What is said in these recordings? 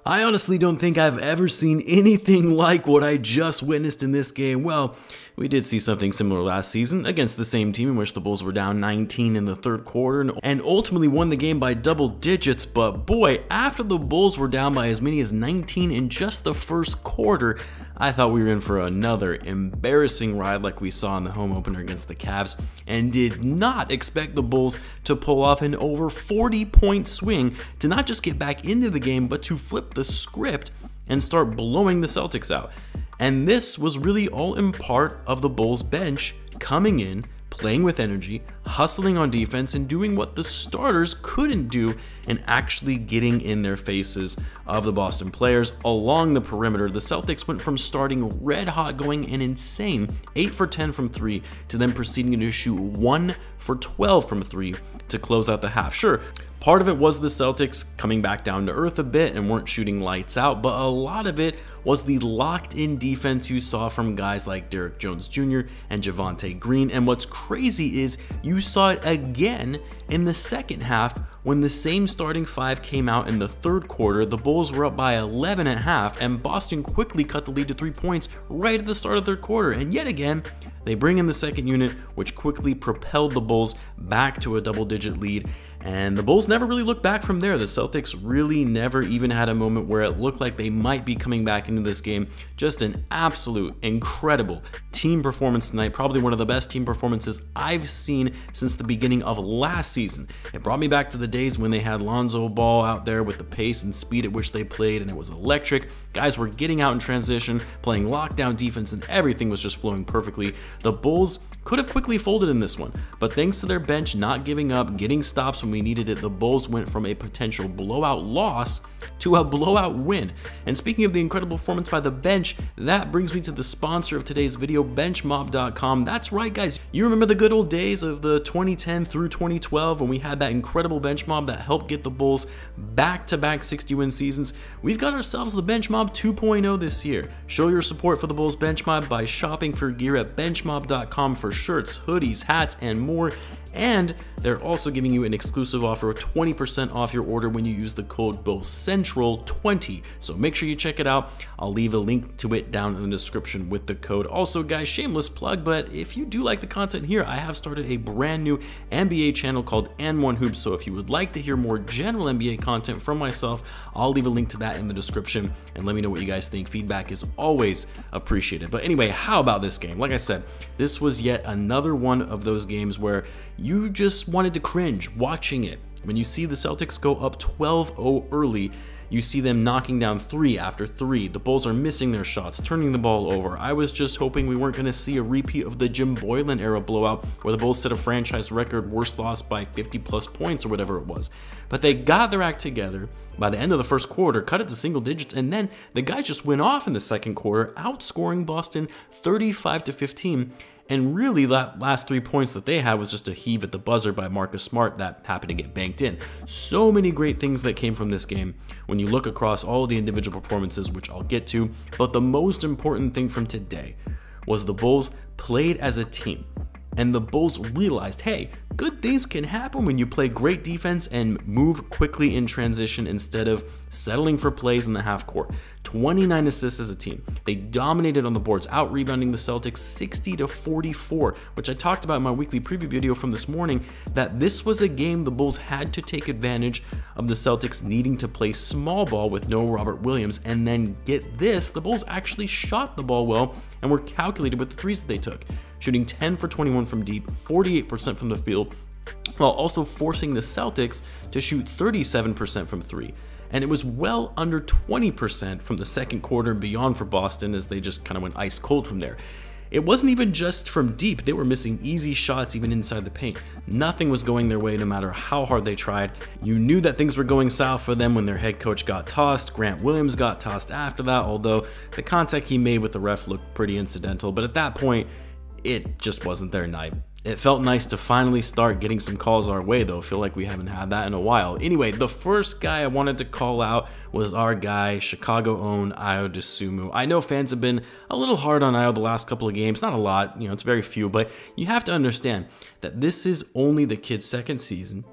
I honestly don't think I've ever seen anything like what I just witnessed in this game. Well, we did see something similar last season against the same team in which the Bulls were down 19 in the third quarter and ultimately won the game by double digits. But boy, after the Bulls were down by as many as 19 in just the first quarter, I thought we were in for another embarrassing ride like we saw in the home opener against the Cavs, and did not expect the Bulls to pull off an over 40-point swing to not just get back into the game, but to flip the script and start blowing the Celtics out. And this was really all in part of the Bulls bench coming in, playing with energy, hustling on defense, and doing what the starters couldn't do, and actually getting in their faces of the Boston players along the perimeter. The Celtics went from starting red hot, going an insane 8 for 10 from 3, to then proceeding to shoot 1 for 12 from 3 to close out the half. Sure, part of it was the Celtics coming back down to earth a bit and weren't shooting lights out, but a lot of it was the locked-in defense you saw from guys like Derrick Jones Jr. and Javonte Green. And what's crazy is you saw it again in the second half when the same starting five came out in the third quarter. The Bulls were up by 11 at half, and Boston quickly cut the lead to 3 points right at the start of the third quarter. And yet again, they bring in the second unit, which quickly propelled the Bulls back to a double-digit lead. And the Bulls never really looked back from there. The Celtics really never even had a moment where it looked like they might be coming back into this game. Just an absolute incredible team performance tonight. Probably one of the best team performances I've seen since the beginning of last season. It brought me back to the days when they had Lonzo Ball out there with the pace and speed at which they played, and it was electric. Guys were getting out in transition, playing lockdown defense, and everything was just flowing perfectly. The Bulls could have quickly folded in this one, but thanks to their bench not giving up, getting stops when we needed it, the Bulls went from a potential blowout loss to a blowout win. And speaking of the incredible performance by the bench, that brings me to the sponsor of today's video, benchmob.com. That's right, guys. You remember the good old days of the 2010 through 2012 when we had that incredible bench mob that helped get the Bulls back-to-back 60-win seasons? We've got ourselves the Bench Mob 2.0 this year. Show your support for the Bulls Bench Mob by shopping for gear at benchmob.com for shirts, hoodies, hats, and more. And they're also giving you an exclusive offer of 20% off your order when you use the code BULLCENTRAL20. So make sure you check it out. I'll leave a link to it down in the description with the code. Also, guys, shameless plug, but if you do like the content here, I have started a brand new NBA channel called N1 Hoops. So if you would like to hear more general NBA content from myself, I'll leave a link to that in the description, and let me know what you guys think. Feedback is always appreciated. But anyway, how about this game? Like I said, this was yet another one of those games where you just wanted to cringe watching it. When you see the Celtics go up 12-0 early, you see them knocking down 3 after 3. The Bulls are missing their shots, turning the ball over. I was just hoping we weren't going to see a repeat of the Jim Boylan era blowout where the Bulls set a franchise record worst loss by 50+ points or whatever it was. But they got their act together by the end of the first quarter, cut it to single digits, and then the guys just went off in the second quarter, outscoring Boston 35-15. And really, that last 3 points that they had was just a heave at the buzzer by Marcus Smart that happened to get banked in. So many great things that came from this game when you look across all the individual performances, which I'll get to. But the most important thing from today was the Bulls played as a team. And the Bulls realized, hey, good things can happen when you play great defense and move quickly in transition instead of settling for plays in the half court. 29 assists as a team. They dominated on the boards, out-rebounding the Celtics 60-44, which I talked about in my weekly preview video from this morning, that this was a game the Bulls had to take advantage of the Celtics needing to play small ball with no Robert Williams. And then get this, the Bulls actually shot the ball well and were calculated with the threes that they took, shooting 10 for 21 from deep, 48% from the field, while also forcing the Celtics to shoot 37% from 3. And it was well under 20% from the second quarter and beyond for Boston, as they just kind of went ice cold from there. It wasn't even just from deep. They were missing easy shots even inside the paint. Nothing was going their way no matter how hard they tried. You knew that things were going south for them when their head coach got tossed. Grant Williams got tossed after that, although the contact he made with the ref looked pretty incidental. But at that point, it just wasn't their night. It felt nice to finally start getting some calls our way, though. I feel like we haven't had that in a while. Anyway, the first guy I wanted to call out was our guy, Chicago-owned Dosunmu. I know fans have been a little hard on Ayo the last couple of games. Not a lot, it's very few, but you have to understand that this is only the kid's second season.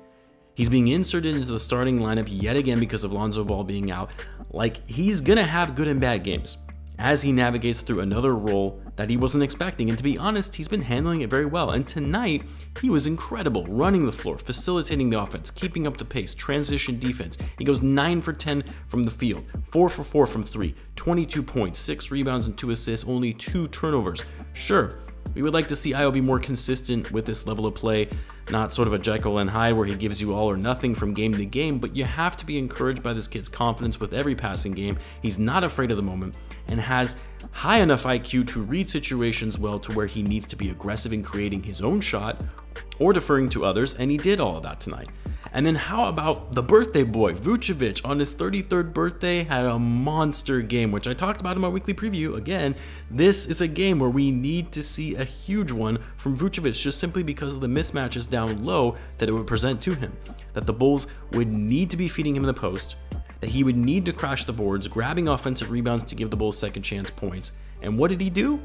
He's being inserted into the starting lineup yet again because of Lonzo Ball being out. Like, he's gonna have good and bad games as he navigates through another role that he wasn't expecting, and to be honest, he's been handling it very well. And tonight, he was incredible, running the floor, facilitating the offense, keeping up the pace, transition defense. He goes 9 for 10 from the field, 4 for 4 from 3, 22 points, 6 rebounds and 2 assists, only 2 turnovers. Sure, we would like to see Ayo be more consistent with this level of play, not sort of a Jekyll and Hyde where he gives you all or nothing from game to game, but you have to be encouraged by this kid's confidence with every passing game. He's not afraid of the moment and has high enough IQ to read situations well to where he needs to be aggressive in creating his own shot or deferring to others, and he did all of that tonight. And then how about the birthday boy, Vucevic, on his 33rd birthday, had a monster game, which I talked about in my weekly preview. Again, this is a game where we need to see a huge one from Vucevic, just simply because of the mismatches down low that it would present to him. That the Bulls would need to be feeding him in the post, that he would need to crash the boards, grabbing offensive rebounds to give the Bulls second chance points. And what did he do?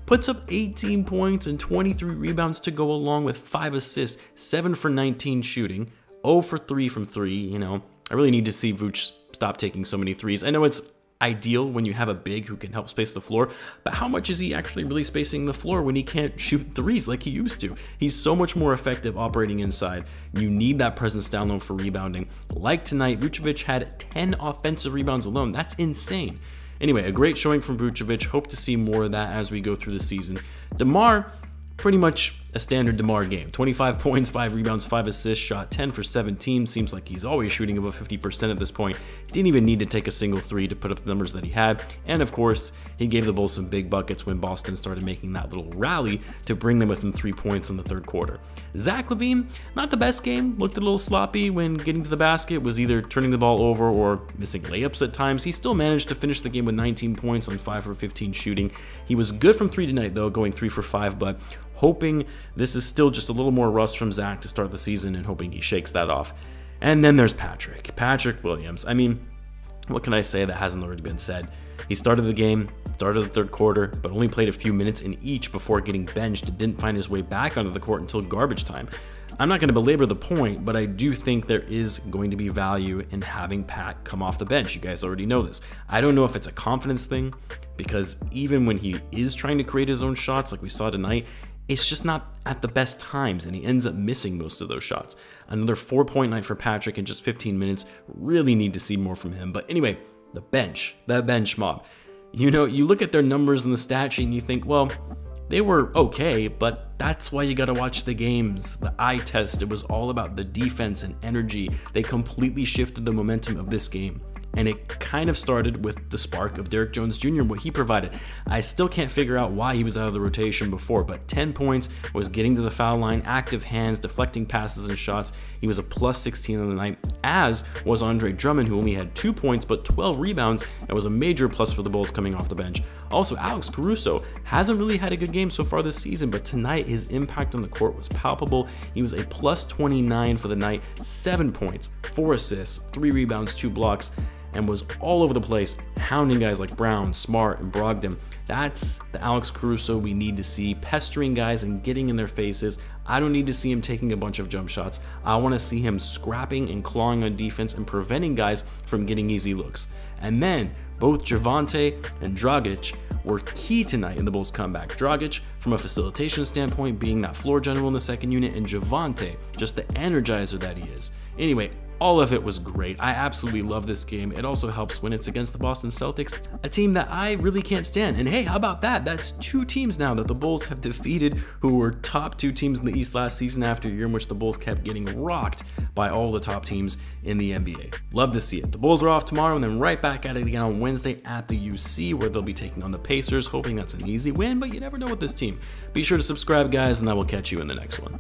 Puts up 18 points and 23 rebounds to go along with 5 assists, 7 for 19 shooting, 0 for 3 from 3. You know, I really need to see Vooch stop taking so many threes. I know it's ideal when you have a big who can help space the floor, but how much is he actually really spacing the floor when he can't shoot threes like he used to? He's so much more effective operating inside. You need that presence down low for rebounding. Like tonight, Vucevic had 10 offensive rebounds alone. That's insane. Anyway, a great showing from Vucevic. Hope to see more of that as we go through the season. DeMar, pretty much a standard DeMar game. 25 points, 5 rebounds, 5 assists, shot 10 for 17. Seems like he's always shooting above 50% at this point. Didn't even need to take a single three to put up the numbers that he had. And of course, he gave the Bulls some big buckets when Boston started making that little rally to bring them within 3 points in the third quarter. Zach Lavine, not the best game. Looked a little sloppy when getting to the basket, was either turning the ball over or missing layups at times. He still managed to finish the game with 19 points on 5 for 15 shooting. He was good from 3 tonight though, going 3 for 5, but hoping this is still just a little more rust from Zach to start the season and hoping he shakes that off. And then there's Patrick Williams. I mean, what can I say that hasn't already been said? He started the game, started the third quarter, but only played a few minutes in each before getting benched and didn't find his way back onto the court until garbage time. I'm not going to belabor the point, but I do think there is going to be value in having Pat come off the bench. You guys already know this. I don't know if it's a confidence thing, because even when he is trying to create his own shots like we saw tonight, it's just not at the best times, and he ends up missing most of those shots. Another 4-point night for Patrick in just 15 minutes. Really need to see more from him. But anyway, the bench mob. You know, you look at their numbers in the stat sheet and you think, well, they were okay, but that's why you gotta watch the games, the eye test. It was all about the defense and energy. They completely shifted the momentum of this game. And it kind of started with the spark of Derrick Jones Jr. and what he provided. I still can't figure out why he was out of the rotation before, but 10 points, was getting to the foul line, active hands, deflecting passes and shots. He was a plus 16 on the night, as was Andre Drummond, who only had 2 points but 12 rebounds, and was a major plus for the Bulls coming off the bench. Also, Alex Caruso hasn't really had a good game so far this season, but tonight his impact on the court was palpable. He was a plus 29 for the night, 7 points, 4 assists, 3 rebounds, 2 blocks, and was all over the place, hounding guys like Brown, Smart, and Brogdon. That's the Alex Caruso we need to see, pestering guys and getting in their faces. I don't need to see him taking a bunch of jump shots. I want to see him scrapping and clawing on defense and preventing guys from getting easy looks. And then both Javonte and Dragic were key tonight in the Bulls' comeback. Dragic, from a facilitation standpoint, being that floor general in the second unit, and Javonte, just the energizer that he is. Anyway, all of it was great. I absolutely love this game. It also helps when it's against the Boston Celtics, a team that I really can't stand. And hey, how about that? That's 2 teams now that the Bulls have defeated, who were top 2 teams in the East last season after a year in which the Bulls kept getting rocked by all the top teams in the NBA. Love to see it. The Bulls are off tomorrow and then right back at it again on Wednesday at the UC, where they'll be taking on the Pacers, hoping that's an easy win, but you never know with this team. Be sure to subscribe, guys, and I will catch you in the next one.